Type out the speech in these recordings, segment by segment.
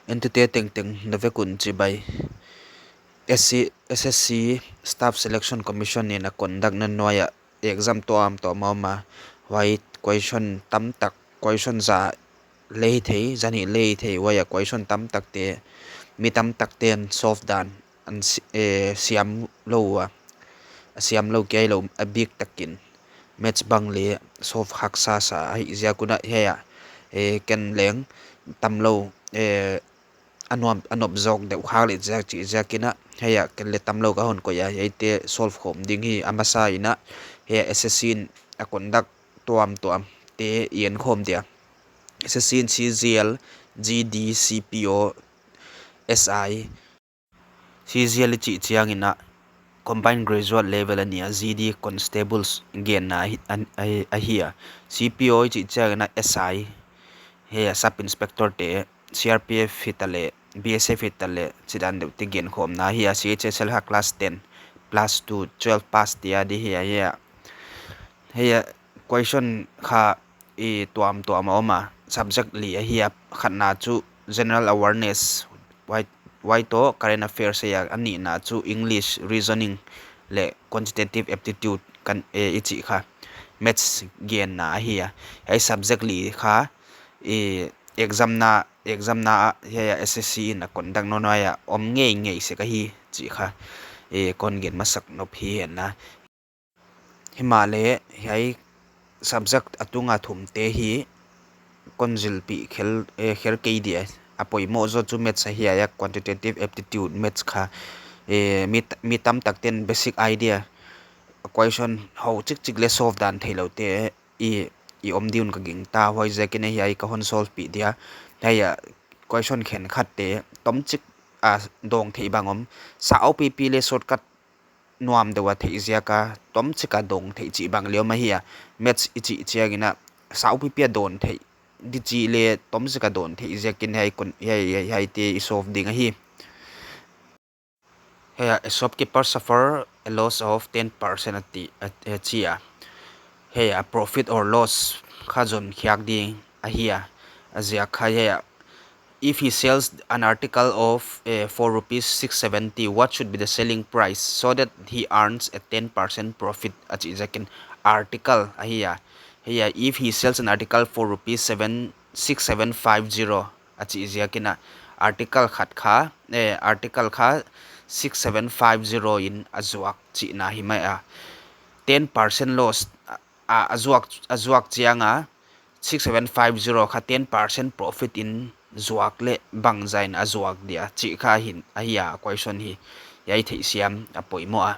entity ting ting nave kun chi bai SSC Staff Selection Commission ni na conduct na noya exam to am to ma white question tam tak question za lei thei zani lei thei waya question tam tak te mi tam tak ten solve dan an siam lo wa siam lo ke lo a big takin match bang le solve haksa sa hi zia kuna he ya ken leng tam lo anop zok de khang le jak chi jakina heya ken le tamlo ka hon ko ya yeite solve khom ding hi amasa ina he assassin a conduct tuam te yen khom dia assassin CGL GD CPO SI CGL chi chiang ina combined graduate level ania GD constables gen na a hiya CPO chi chiang na SI he sub inspector te CRPF hitale BSF hitale chidan de tigen khom na hi CHSL ha class 10 plus 2 12 pass dia di hi ya he question kha tuam oma subject li hi khatna chu general awareness why to current affairs ya ani na chu English reasoning le quantitative aptitude kan ichi kha maths gen na hi ai subject li kha exam na ya SSC na conduct no na ya om ngei se ka hi chi kha kon gen masak no phi na himale hai subject atunga thum te hi konjil pi khel kher ke dia apoi mo zo chu maths hi ya quantitative aptitude maths kha mi tam tak ten basic idea question how chik le solve dan thailo te i om diun ka ging ta hoi je ke ne hi ka hon solve pi dia haya question khen khat te tom chik a dong thei bangom sa op pi le shortcut nuam dewa thei zia ka tom chika dong thei chi bang leo ma hi maths ichi chiagina sa op pi don thei di chi le tom chika don thei zia kin hai kun hai te solve ding hi haya a shopkeeper suffer a loss of 10% at chia hey a profit or loss khazon khiak ding a hiya azia khaya if he sells an article of for rupees 670 what should be the selling price so that he earns a 10% profit achi jakin article a hiya if he sells an article for rupees 6750 achi jakina article khat kha article kha 6750 in azuak chi na hi mai a 10% loss azuak chianga 6750 kha 10% profit in zuak le bang zain azuak dia chi kha hin ahia question hi yai thei siam apoi mo a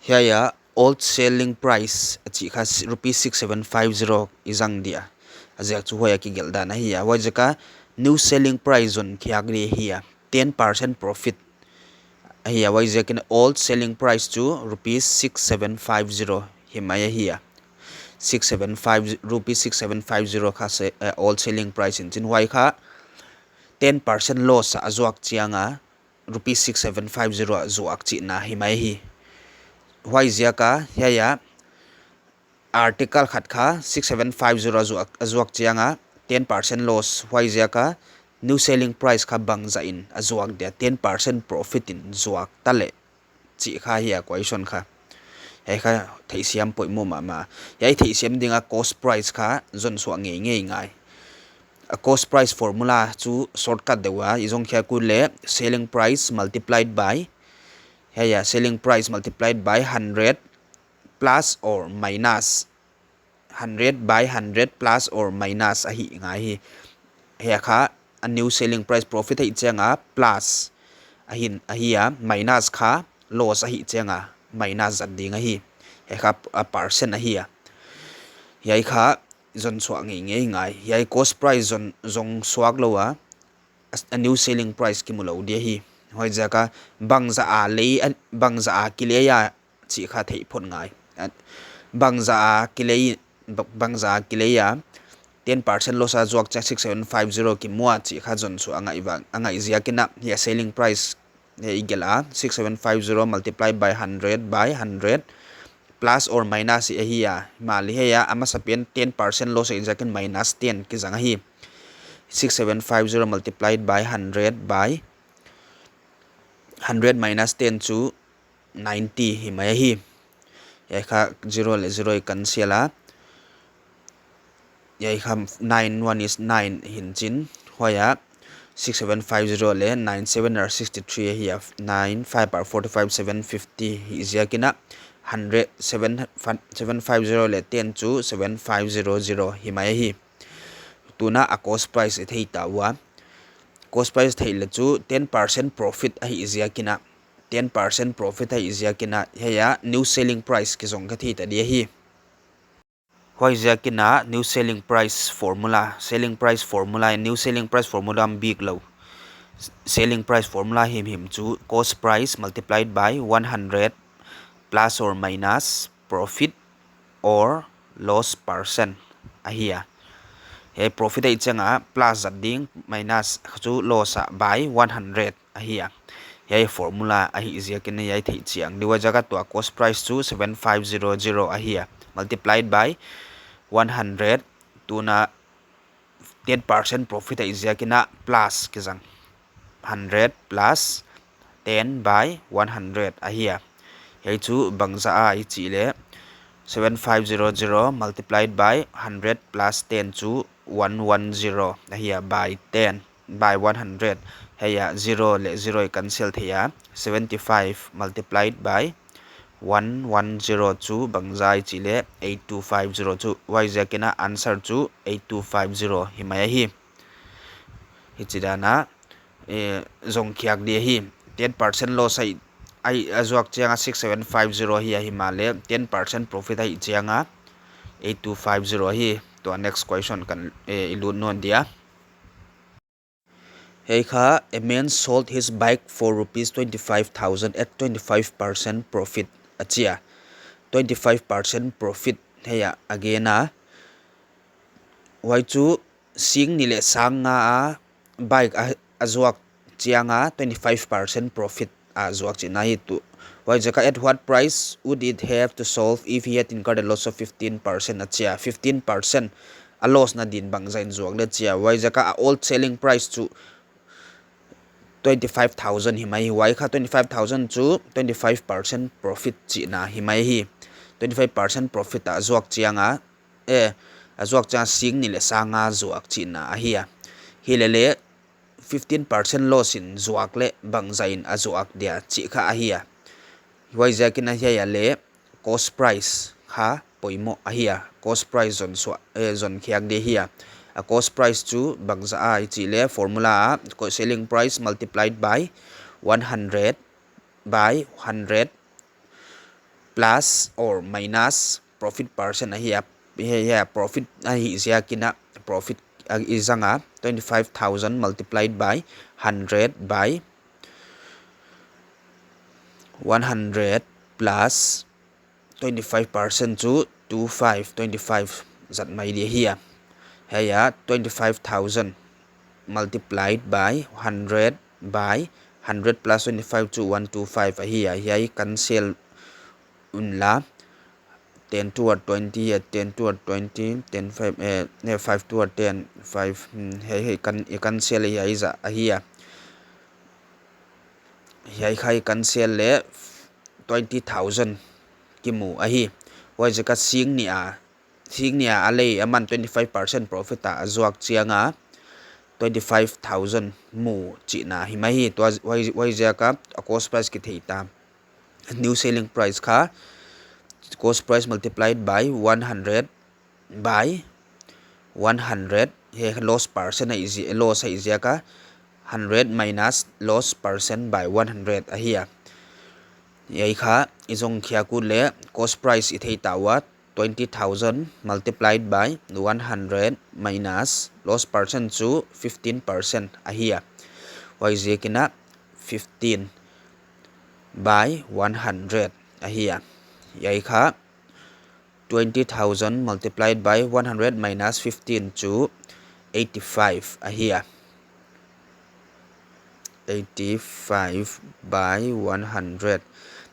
ya old selling price chi kha rupees 6750 izang dia azak chu hoya ki gelda na hi wa jaka new selling price on khiagri hi 10% profit ahia wa jakin old selling price to rupees 6750 himaya hi 675 rupees 6750 kha se all selling price in chin wai kha 10% loss azuak chianga rupees 6750 azuak chi na himai hi wai zia ka ya article khat kha 6750 azuak chianga 10% loss wai zia ka new selling price kha bang za in azuak dia 10% profit in zuak tale chi kha hi question kha ai kha thei siam poi mo ma yai thei siam dinga cost price kha zon so ngai a cost price formula chu shortcut dewa izong kha ku le selling price multiplied by selling price multiplied by 100 plus or minus 100 by 100 plus or minus a hi ngai hi kha a new selling price profit hi changa plus a hi minus kha loss a hi changa minus at ding a hi kha a percent a hi yai kha zon so ngai yai cost price zong swak lowa a new selling price ki mulo dia hi hoi jaka bangza a le bangza a kileya chi kha thei phon ngai bangza a kileya 10% loss a zuak cha 6750 ki muwa chi kha zon so angai zia kina ya selling price igela 6750 multiplied by 100 by 100 plus or minus hiya mali heya ama sapien 10% loss in jakin minus 10 ki janga hi 6750 multiplied by 100 by 100 minus 10 chu 90 hi mai hi yai kha 0 le 0 cancel a yai kha 9 1 is 9 hin chin hoya 6750 le 97 are 63 hi 9 5 are 45 750 hi ziakina 100 750 le 10 chu 7500 hi mai hi tuna a cost price e thei ta wa cost price thei le chu 10% profit a hi ziakina 10% profit a hi ziakina heya new selling price ki zong ka thi ta dia hi hoi ziakina new selling price formula new selling price formula am big low selling price formula him chu cost price multiplied by 100 plus or minus profit or loss percent ahia he profit ai changa plus ding minus chu loss by 100 ahia he formula ahi ziakina yai thei chiang diwa jaga to cost price chu 7500 ahia multiplied by 100 tuna 10% profit ai ziakina plus kizang 100 plus 10 by 100 ahia hei chu bangza a chi le 7500 multiplied by 100 plus 10 chu 110 ahia by 10 by 100 heya 0 le 0 cancel thea 75 multiplied by 110 chu bangza chi le 8250 chu y zakina answer chu 8250 himaya hi hichidana zong khiak de hi 10% loss ai azuak chianga 6750 hi himale 10% profit ai chianga 8250 hi to next question kan ilun non dia hey kha a man sold his bike for rupees 25000 at 25% profit achia 25% profit heya again wai chu sing ni le sang nga bike azuak chianga 25% profit azuak china hi tu why jaka at what price would it have to solve if he had incurred a loss of 15% achia 15% a loss na din bang zain zuak le chia why jaka old selling price chu 25000 himai why kha 25000 chu 25% profit china himai hi 25% profit azuak chianga azuak cha sing ni le sanga zuak china ahia hilele 15% loss in zuak le bangzain azuak dia chi kha ahia wai zakina hiya le cost price kha poimo ahia cost price zon khiak de hiya a cost price chu bangza a chi le formula selling price multiplied by 100 by 100 plus or minus profit percent ahia profit ahi zakina profit izanga 25,000 multiplied by 100 by 100 plus 25% to 25 zat mai dia here heya 25,000 multiplied by 100 by 100 plus 25 to 125 here here cancel unla 10 toward 20 10 toward 20 10 5 5 toward 10 5 hey cancel here here here khai cancel le 20,000 kimu ahi wai jaka sing ni a ale aman 25% profit ta azuak chianga 25,000 mu china himahi to wai jaka cost price ki theita new selling price kha cost price multiplied by 100 by 100 he loss percent is loss is jaka 100 minus loss percent by 100 ahia yai kha izong khia ku le cost price i thei tawa 20,000 multiplied by 100 minus loss percent to 15% ahia wai zekina 15 by 100 ahia yai kha 20,000 multiplied by 100 minus 15 to 85 ahia 85 by 100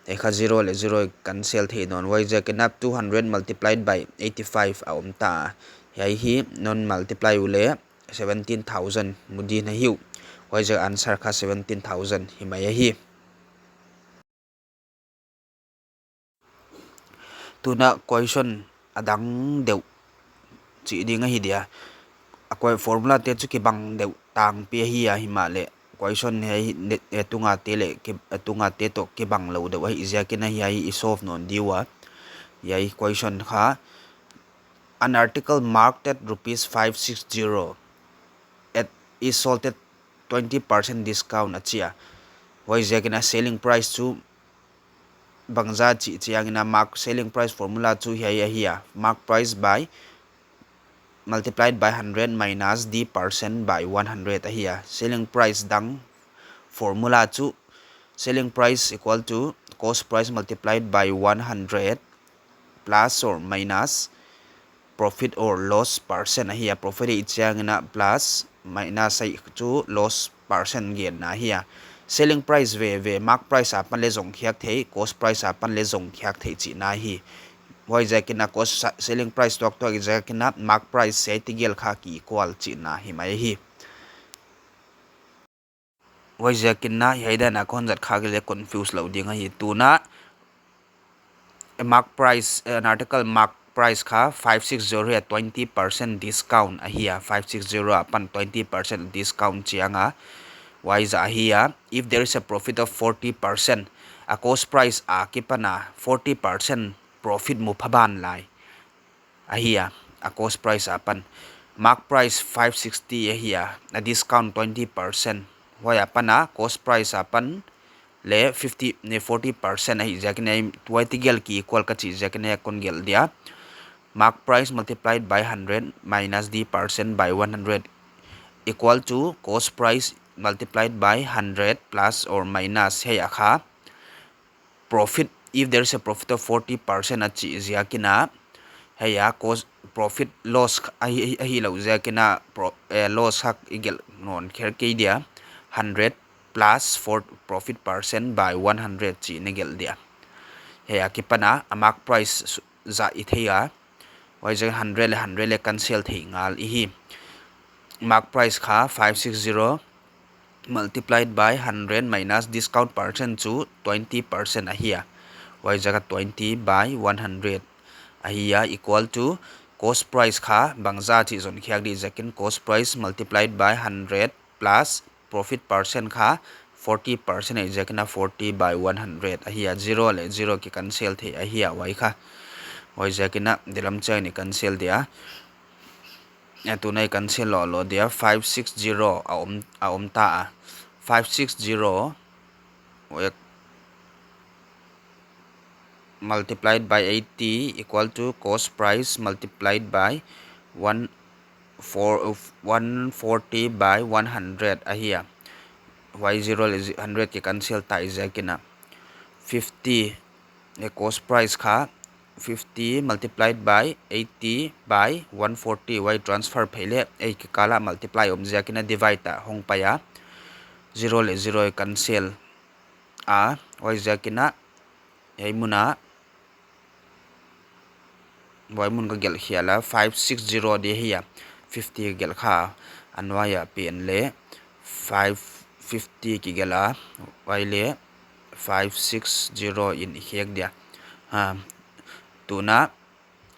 ekha 0 le 0 cancel the non wai jakena 200 multiplied by 85 aumta yai hi non multiply ule 17,000 mudi na hiu wai ja answer kha 17,000 himaya hi tuna question adang deu chi dinga hi dia akoi formula te chu ki bang deu tang pe hi a himale question he tunga te le ki tunga te to ki bang lo de wai izia ki na hi ai solve non diwa yai question kha an article marked at rupees 560 at is sold at 20% discount achia wai izia ki na selling price chu bangza chi chiangina mark selling price formula chu hi mark price by multiplied by 100 minus d percent by 100 here selling price dang formula chu selling price equal to cost price multiplied by 100 plus or minus profit or loss percent here profit ichangina plus minus ai chu loss percent gen na here selling price ve mark price apan le jong khyak thei cost price apan le jong khyak thei chi na hi wai jakina cost selling price tok to jakina mark price se tigel kha ki equal chi na hi mai hi wai jakina yaida na kon jat kha gele confuse lo ding hi tuna mark price an article mark price kha 560 at 20% discount ahia 560 upon 20% discount chianga why is ahia if there is a profit of 40% a cost price a kipana 40% profit mo phaban lai ahia a cost price apan mark price 560 ahia a discount 20% why apana cost price apan le 50 ne 40% ahi jakne twatigel ki equal ka chi jakne kon gel dia mark price multiplied by 100 minus d percent by 100 equal to cost price multiplied by 100 plus or minus hey akha profit if there is a profit of 40% achi jakina hey ya cost profit loss ahi lo jakina loss hak igel non kher ke dia 100 plus for profit percent by 100 chi negel dia heya kipana mark price za ithea wai je 100 le cancel thei ngal hi mark price kha 560 multiplied by 100 minus discount percent to 20% ahia wai jaga 20 by 100 ahia equal to cost price kha bangza chi zon khyak di jakin cost price multiplied by 100 plus profit percent kha 40% ai jakina 40 by 100 ahia 0 le 0 ki cancel the ahia wai kha wai jakina dilam chai ni cancel dia tu nai cancel lo dia 560 a om ta 560 multiplied by 80 equal to cost price multiplied by 140 by 100 ahia y0 is 100 ki cancel ta jakina 50 the cost price kha 50 multiplied by 80 by 140 y transfer phele ei ki kala multiply om jakina divide ta hong paya 0 le 0 cancel a y jakina ei muna y mun ka gel hiala 560 de hiya 50 gel kha anwaya pen le 550 ki gela y le 560 in hek dia tuna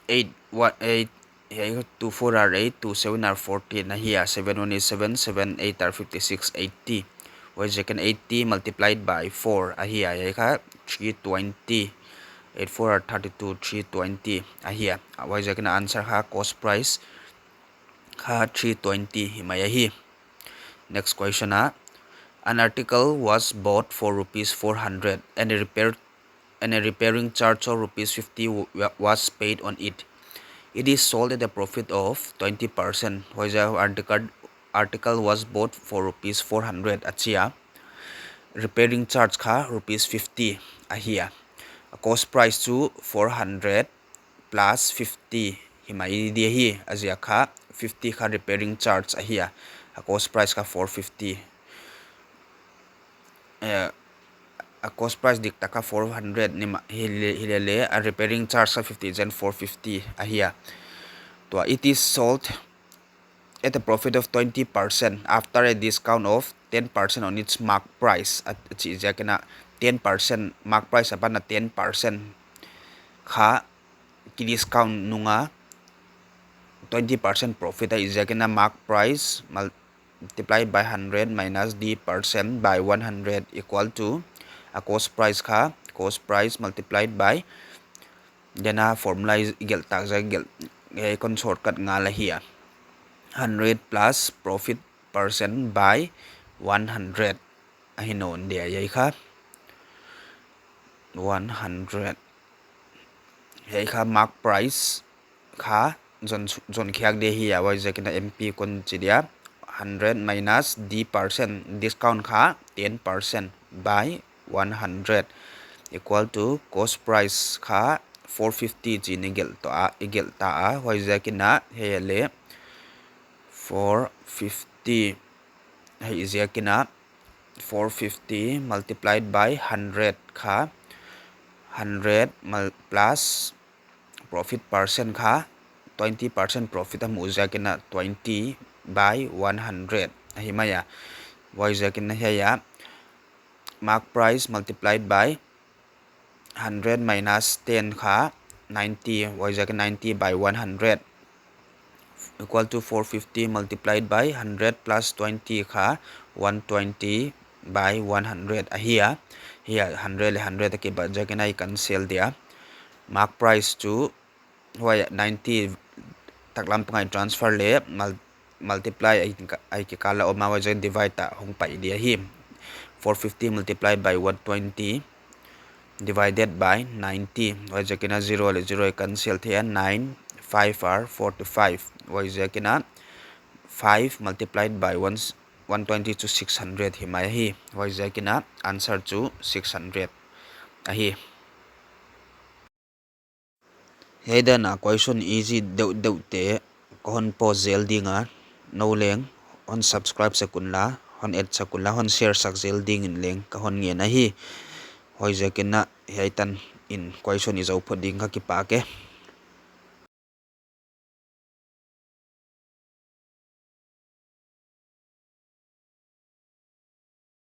8 what 8 2 4 are 8 2 7 are 14 na hiya 7 1 is 7 7 8 are 56 80 why second 80 multiplied by 4 ahia ka 320 8 4 are 32 320 ahia why second answer ha cost price ha 320 himaya hi next question an article was bought for rupees 400 and a repairing charge of rupees 50 was paid on it. It is sold at a profit of 20%. Why the article was bought for rupees 400 achia. Repairing charge kha rupees 50 ahia. A cost price to 400 plus 50 himai dia hi azia kha 50 kha repairing charge ahia. A cost price kha 450. A cost price dik taka 400 ni hilele a repairing charge 50 then 450 ahia to it is sold at a profit of 20% after a discount of 10% on its mark price at chi ja kena 10% mark price apa na 10% kha ki discount nunga 20% profit is kena mark price multiplied by 100 minus d percent by 100 equal to a cost price kha cost price multiplied by jana formula is gel tak ja gel kon shortcut nga la hi 100 plus profit percent by 100 ahinon dia yai kha 100 yai kha mark price kha jon khyak de hi awai je kina mp kon chidia 100 minus d percent discount kha 10% by 100 equal to cost price kha 450 ji nigel to a igel ta a wai je kina hele 450 hai je kina 450 multiplied by 100 kha 100 plus profit percent kha 20% profit am uja kena 20 by 100 himaya waija kena heya mark price multiplied by 100 minus 10 kha 90 waija ke 90 by 100 equal to 450 multiplied by 100 plus 20 kha 120 by 100 here 100 ke baja ke nai cancel dia mark price to why 90 taklam pangai transfer le multiply ai ki kala o ma waja divide ta hong pai dia hi 450 multiplied by 120 divided by 90 waja kina 0 le 0 cancel thia 9 5 are 45 waja kina 5 multiplied by 120 to 600 himaya hi waja kina answer to 600 ahi heida na question easy deu te kon po zel dinga no leng on subscribe sa kunla on add sa kunla on share sak zel ding in leng ka hon nge na hi hoi je kin na heitan in question is au phoding ka ki pa ke